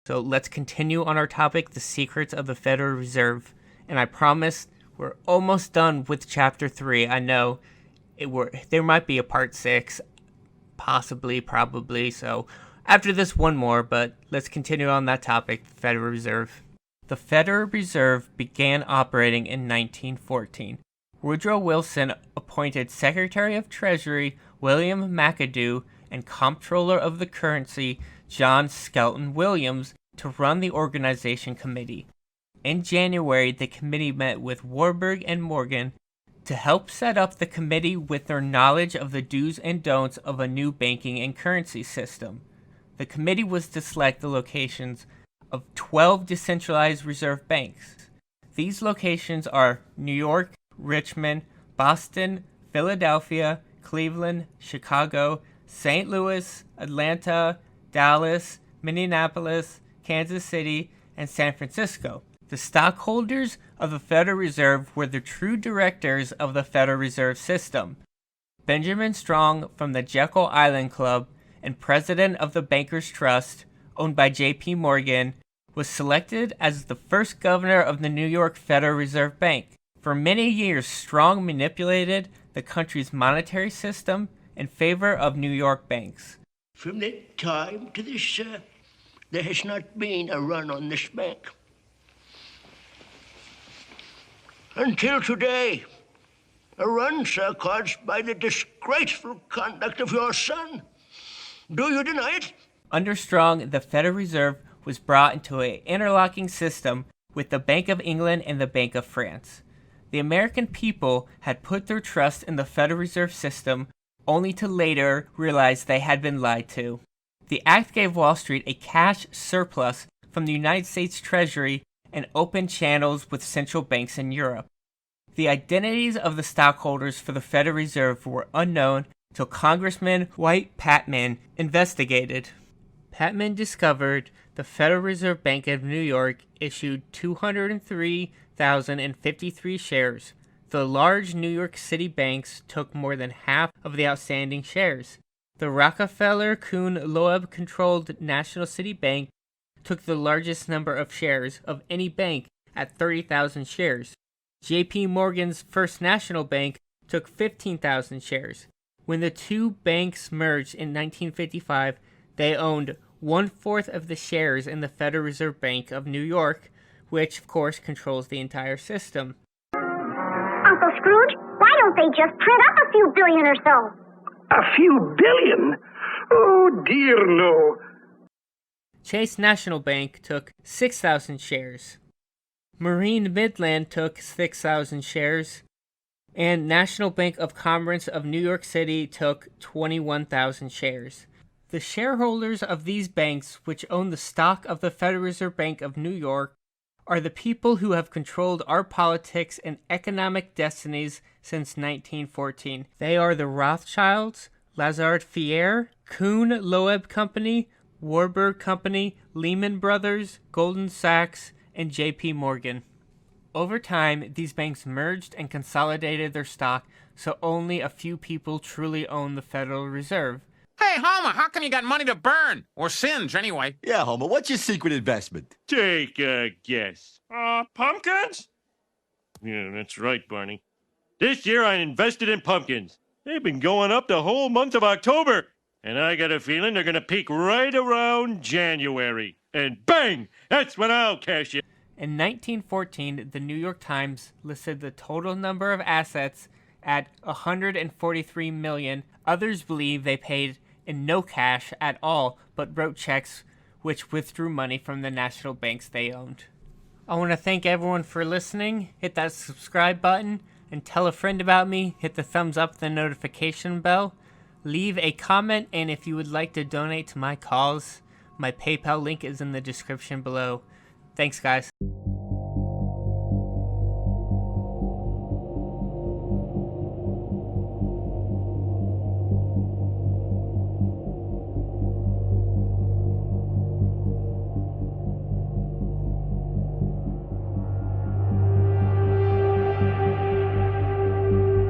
So let's continue on our topic, the secrets of the Federal Reserve. And I promise we're almost done with Chapter 3. I know there might be a Part 6, possibly, probably. So after this, one more, but let's continue on that topic, the Federal Reserve. The Federal Reserve began operating in 1914. Woodrow Wilson appointed Secretary of Treasury William McAdoo and Comptroller of the Currency John Skelton Williams to run the organization committee. In January, the committee met with Warburg and Morgan to help set up the committee with their knowledge of the do's and don'ts of a new banking and currency system. The committee was to select the locations of 12 decentralized reserve banks. These locations are New York, Richmond, Boston, Philadelphia, Cleveland, Chicago, St. Louis, Atlanta, Dallas, Minneapolis, Kansas City, and San Francisco. The stockholders of the Federal Reserve were the true directors of the Federal Reserve System. Benjamin Strong from the Jekyll Island Club and president of the Bankers Trust, owned by J.P. Morgan, was selected as the first governor of the New York Federal Reserve Bank. For many years, Strong manipulated the country's monetary system in favor of New York banks. From that time to this, there has not been a run on this bank. Until today, a run, sir, caused by the disgraceful conduct of your son. Do you deny it? Under Strong, the Federal Reserve was brought into an interlocking system with the Bank of England and the Bank of France. The American people had put their trust in the Federal Reserve System only to later realize they had been lied to. The act gave Wall Street a cash surplus from the United States Treasury and opened channels with central banks in Europe. The identities of the stockholders for the Federal Reserve were unknown till Congressman White Patman investigated. Patman discovered the Federal Reserve Bank of New York issued 203,053 shares. The large New York City banks took more than half of the outstanding shares. The Rockefeller-Kuhn-Loeb-controlled National City Bank took the largest number of shares of any bank at 30,000 shares. J.P. Morgan's First National Bank took 15,000 shares. When the two banks merged in 1955, they owned 1/4 of the shares in the Federal Reserve Bank of New York, which, of course, controls the entire system. Uncle Scrooge, why don't they just print up a few billion or so? A few billion? Oh, dear, no. Chase National Bank took 6,000 shares. Marine Midland took 6,000 shares. And National Bank of Commerce of New York City took 21,000 shares. The shareholders of these banks, which own the stock of the Federal Reserve Bank of New York, are the people who have controlled our politics and economic destinies since 1914. They are the Rothschilds, Lazard Fier, Kuhn-Loeb Company, Warburg Company, Lehman Brothers, Goldman Sachs, and J.P. Morgan. Over time, these banks merged and consolidated their stock, so only a few people truly own the Federal Reserve. Hey, Homer, how come you got money to burn? Or singe, anyway. Yeah, Homer, what's your secret investment? Take a guess. Pumpkins? Yeah, that's right, Barney. This year I invested in pumpkins. They've been going up the whole month of October. And I got a feeling they're going to peak right around January. And bang! That's when I'll cash it. In 1914, the New York Times listed the total number of assets at 143 million. Others believe they paid in no cash at all, but wrote checks which withdrew money from the national banks they owned. I want to thank everyone for listening. Hit that subscribe button and tell a friend about me. Hit the thumbs up, the notification bell. Leave a comment, and if you would like to donate to my cause, my PayPal link is in the description below. Thanks, guys.